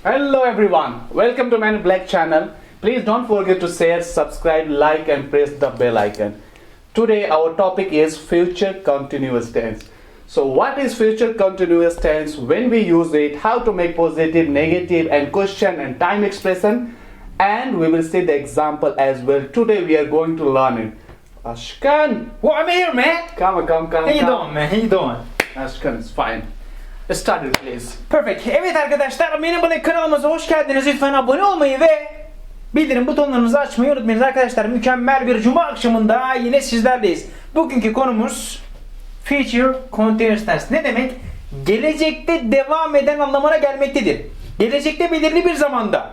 Hello everyone, welcome to Man Black channel. Please don't forget to share, subscribe, like and press the bell icon. Today our topic is future continuous tense. So what is future continuous tense, when we use it, how to make positive, negative and question and time expression, and we will see the example as well. Today we are going to learn it. Ashkan! Well, I'm here, man. Come. How you doing, man? How you doing? Ashkan is fine. Start it please. Perfect. Evet arkadaşlar, benim bu kanalımıza hoş geldiniz. Lütfen abone olmayı ve bildirim butonlarınızı açmayı unutmayın arkadaşlar. Mükemmel bir cuma akşamında yine sizlerleyiz. Bugünkü konumuz future continuous tense. Ne demek? Gelecekte devam eden anlamına gelmektedir. Gelecekte belirli bir zamanda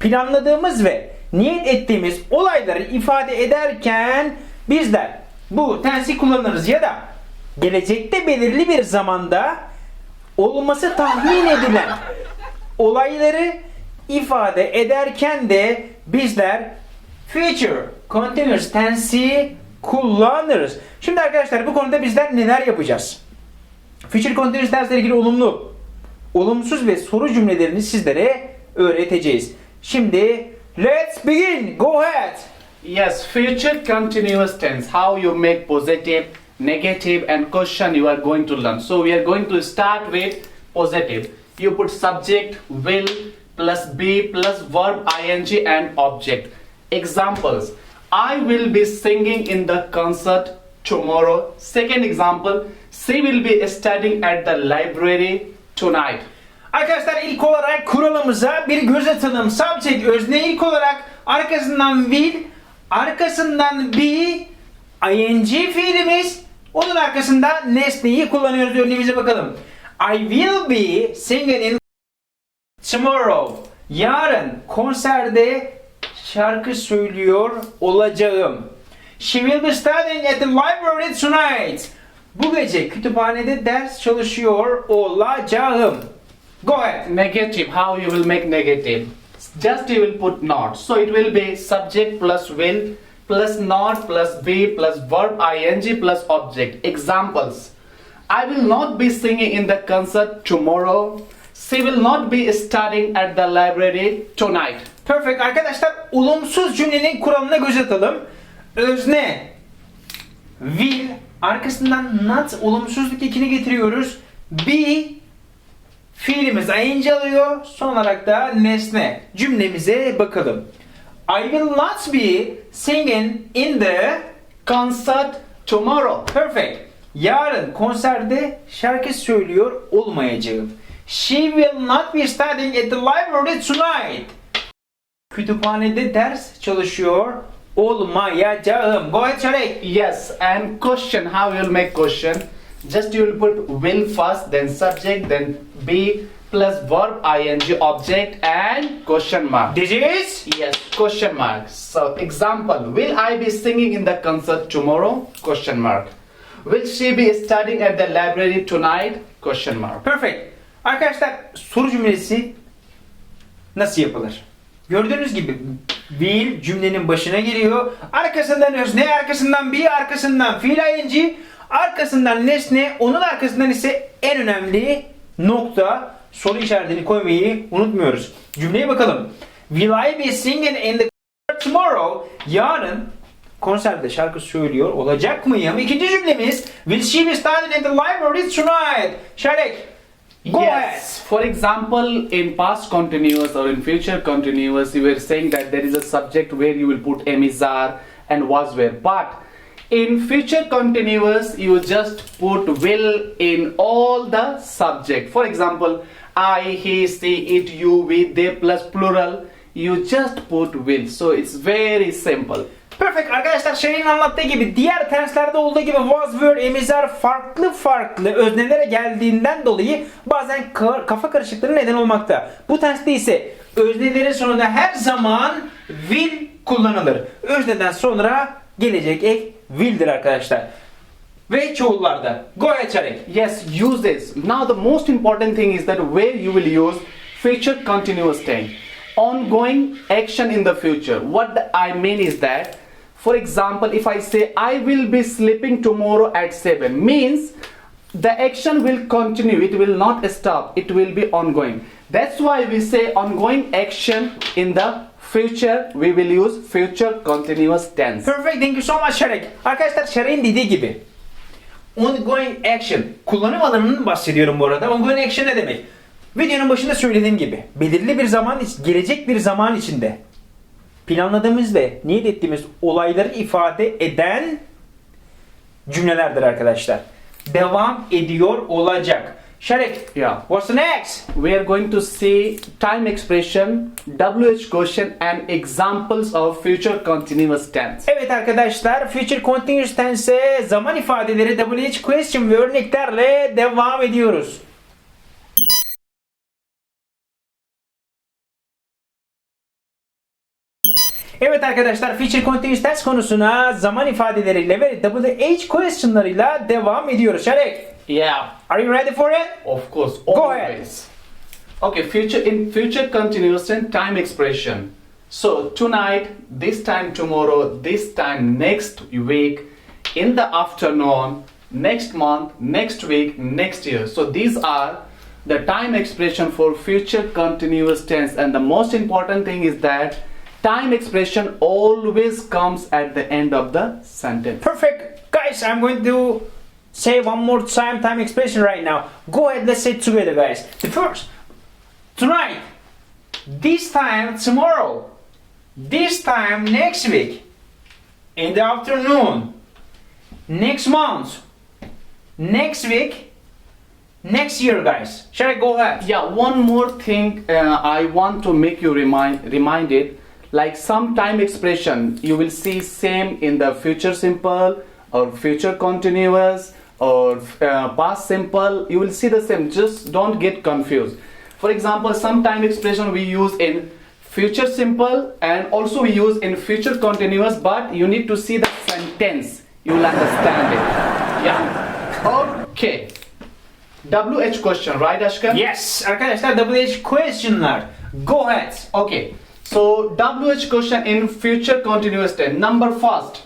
planladığımız ve niyet ettiğimiz olayları ifade ederken bizler bu tense'i kullanırız ya da gelecekte belirli bir zamanda olması tahmin edilen olayları ifade ederken de bizler future continuous tense'i kullanırız. Şimdi arkadaşlar bu konuda bizler neler yapacağız? Future continuous tense ile ilgili olumlu, olumsuz ve soru cümlelerini sizlere öğreteceğiz. Şimdi let's begin. Go ahead. Yes, future continuous tense. How you make positive, negative and question you are going to learn. So we are going to start with positive. You put subject, will plus be plus verb ing and object. Examples. I will be singing in the concert tomorrow. Second example. She will be studying at the library tonight. Arkadaşlar ilk olarak kuralımıza bir göz atalım. Subject özne ilk olarak, arkasından will, arkasından be, ing fiilimiz, onun arkasında nesneyi kullanıyoruz. Örneğimize bakalım. I will be singing in tomorrow. Yarın konserde şarkı söylüyor olacağım. She will be studying at the library tonight. Bu gece kütüphanede ders çalışıyor olacağım. Go ahead. Negative. How you will make negative? Just you will put not. So it will be subject plus will plus not plus be plus verb ing plus object. Examples. I will not be singing in the concert tomorrow. She will not be studying at the library tonight. Perfect. Arkadaşlar olumsuz cümlenin kuralına göz atalım. Özne will, arkasından not, olumsuzluk ekini getiriyoruz. Be, fiilimiz ing alıyor. Son olarak da nesne. Cümlemize bakalım. I will not be singing in the Concert tomorrow. perfect. Yarın konserde şarkı söylüyor olmayacağım. She will not be studying at the library tonight. Kütüphanede ders çalışıyor olmayacağım. Go ahead, Şarek. Yes, and question. How you will make question? Just you will put will first, then subject, then be plus verb ing object and question mark. This is Yes, question mark. So example, will I be singing in the concert tomorrow? Question mark. Will she be studying at the library tonight? Question mark. perfect. Arkadaşlar soru cümlesi nasıl yapılır? Gördüğünüz gibi will cümlenin başına geliyor. Arkasından özne, arkasından be, arkasından fiil ing, arkasından nesne, onun arkasından ise en önemli nokta, soru işaretini koymayı unutmuyoruz. Cümleye bakalım. Will I be singing in the concert tomorrow? Yarın konserde şarkı söylüyor olacak mıyım? İkinci cümlemiz. Will she be studying in the library tonight? Şarek. Go ahead. Yes. For example, in past continuous or in future continuous, you were saying that there is a subject where you will put am, is, are and was, were. But in future continuous, you just put will in all the subject. For example, I, he, she, it, you, we, they plus plural. You just put will. So it's very simple. Perfect. Arkadaşlar Şerif'in anlattığı gibi diğer tenslerde olduğu gibi was, were, emizar farklı öznelere geldiğinden dolayı bazen kafa karışıklığına neden olmakta. Bu tenste ise öznelerin sonunda her zaman will kullanılır. Özneden sonra gelecek ek will'dir arkadaşlar. Ve çoğullarda. Go ahead Şerif. Yes, use this. Now the most important thing is that where you will use future continuous tense. Ongoing action in the future. What I mean is that, for example, if I say I will be sleeping tomorrow at 7, means the action will continue, it will not stop, it will be ongoing. That's why we say ongoing action in the future, we will use future continuous tense. Perfect. Thank you so much Şarek. Arkadaşlar Şarek'in dediği gibi ongoing action. Kullanım alanının bahsediyorum bu arada. Ongoing action ne demek? Videonun başında söylediğim gibi belirli bir zaman, gelecek bir zaman içinde planladığımız ve niyet ettiğimiz olayları ifade eden cümlelerdir arkadaşlar. Devam ediyor olacak. Şarek, Yeah. what's the next? We are going to see time expression, WH question and examples of future continuous tense. Evet arkadaşlar, future continuous tense'e zaman ifadeleri, WH question ve örneklerle devam ediyoruz. Evet arkadaşlar, future continuous tense konusuna zaman ifadeleriyle ve WH question'larıyla devam ediyoruz. Şarek, Yeah, are you ready for it? of course. Go ahead. Always. Okay, future continuous tense time expression. So tonight, this time tomorrow, this time next week, in the afternoon, next month, next week, next year. So these are the time expression for future continuous tense, and the most important thing is that time expression always comes at the end of the sentence. Perfect. Guys, I'm going to say one more time expression right now. Go ahead, let's say it together, guys. The first, tonight, this time tomorrow, this time next week, in the afternoon, next month, next week, next year, guys. Shall I go ahead? Yeah, one more thing I want to make you reminded. Like some time expression, you will see same in the future simple or future continuous or past simple. You will see the same. Just don't get confused. For example, some time expression we use in future simple and also we use in future continuous, but you need to see the sentence. You will understand it. Yeah. Okay. WH question, right, Ashkan? Yes, arkadaşlar, WH question'lar. Go ahead. Okay. So WH question in future continuous tense. Number first,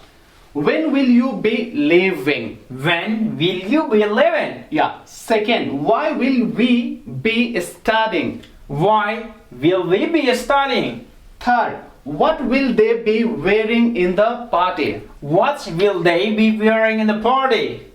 when will you be leaving? When will you be living? Yeah. Second, why will we be studying? Why will we be studying? Third, what will they be wearing in the party? What will they be wearing in the party?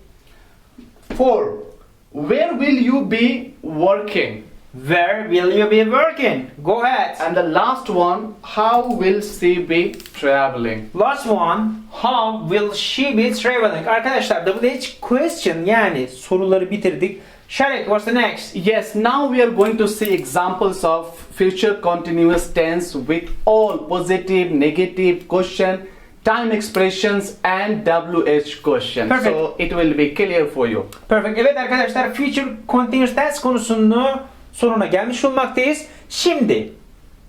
Four, where will you be working? Where will you be working? Go ahead. And the last one, how will she be traveling? Last one, how will she be traveling? Arkadaşlar, WH question yani soruları bitirdik. Şarek, what's the next? Yes, now we are going to see examples of future continuous tense with all positive, negative question, time expressions and WH question. Perfect. So it will be clear for you. Perfect. Evet arkadaşlar, future continuous tense konusunu sonuna gelmiş olmaktayız. Şimdi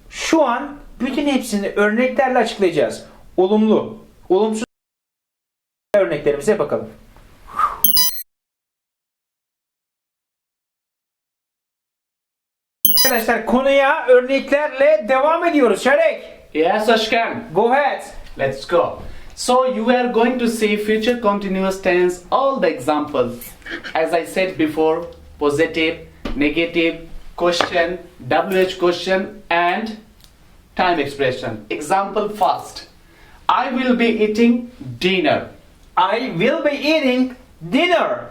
şu an bütün hepsini örneklerle açıklayacağız. Olumlu, olumsuz örneklerimize bakalım. Arkadaşlar, konuya örneklerle devam ediyoruz. Şarek, Yes, Ashkan. go ahead. Let's go. So you are going to see future continuous tense, all the examples. As I said before, positive, negative, question, WH question and time expression. Example first. I will be eating dinner. I will be eating dinner.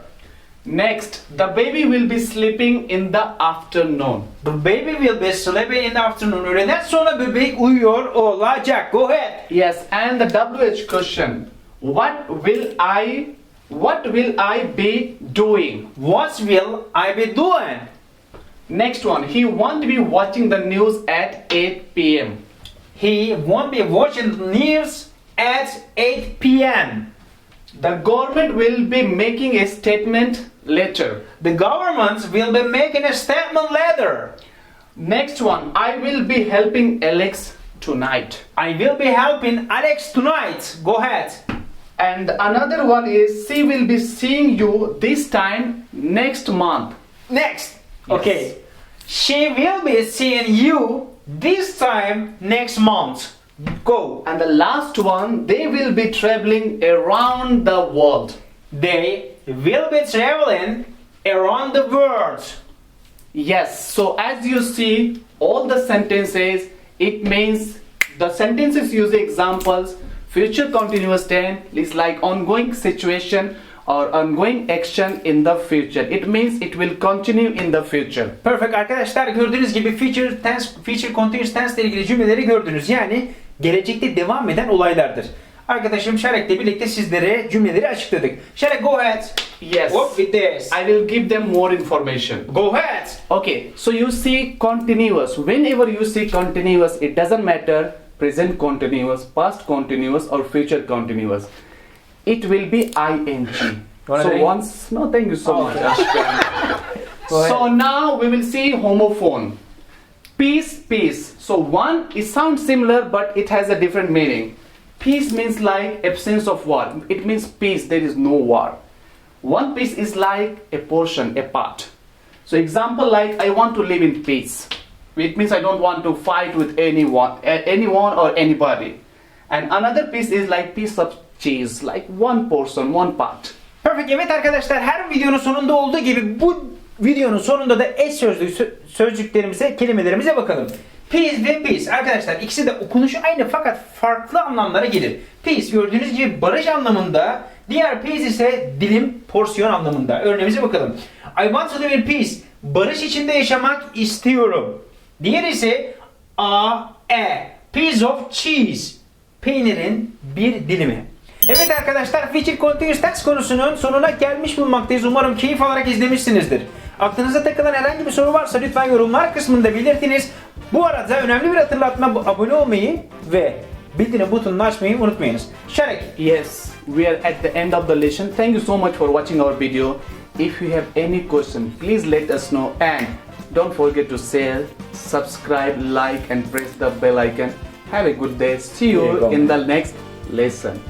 Next, the baby will be sleeping in the afternoon. The baby will be sleeping in the afternoon. Öğleden sonra bebek uyuyor olacak. Go ahead. Yes, and the WH question. What will I be doing? What will I be doing? Next one, he won't be watching the news at 8 p.m. He won't be watching the news at 8 p.m. The government will be making a statement later. The government will be making a statement later. Next one, I will be helping Alex tonight. I will be helping Alex tonight. Go ahead. And another one is she will be seeing you this time next month. Next. Yes. Okay. She will be seeing you this time next month. Go. And the last one, they will be traveling around the world. They will be traveling around the world. Yes, so as you see, all the sentences, it means the sentences use examples. Future continuous tense is like ongoing situation or ongoing action in the future. It means it will continue in the future. Perfect arkadaşlar, gördüğünüz gibi future continuous tense ile ilgili cümleleri gördünüz. Yani gelecekte devam eden olaylardır. Arkadaşım Şarek'le birlikte sizlere cümleleri açıkladık. Şarek, go ahead. Yes. What with this? I will give them more information. Go ahead. Okay, so you see continuous. Whenever you see continuous, it doesn't matter present continuous, past continuous or future continuous. It will be ing. So once, no, thank you so much. So now we will see homophone. Peace, peace. So one, it sounds similar but it has a different meaning. Peace means like absence of war. It means peace, there is no war. One piece is like a portion, a part. So example like I want to live in peace. It means I don't want to fight with anyone or anybody. And another piece is like piece of cheese, like one portion, one part. Perfect. Evet arkadaşlar, her videonun sonunda olduğu gibi bu videonun sonunda da eş sözcüklerimize, kelimelerimize bakalım. Peace ve peace. Arkadaşlar ikisi de okunuşu aynı fakat farklı anlamlara gelir. Peace gördüğünüz gibi barış anlamında, diğer peace ise dilim, porsiyon anlamında. Örneğimize bakalım. I want to live in peace. Barış içinde yaşamak istiyorum. Diğeri ise a piece of cheese. Peynirin bir dilimi. Evet arkadaşlar, future continuous tense konusunun sonuna gelmiş bulunmaktayız. Umarım keyif alarak izlemişsinizdir. Aklınıza takılan herhangi bir soru varsa lütfen yorumlar kısmında belirtiniz. Bu arada önemli bir hatırlatma, abone olmayı ve bildirim butonunu açmayı unutmayınız. Şarek. Yes, we are at the end of the lesson. Thank you so much for watching our video. If you have any question, please let us know and don't forget to share, subscribe, like and press the bell icon. Have a good day. See you in the next lesson.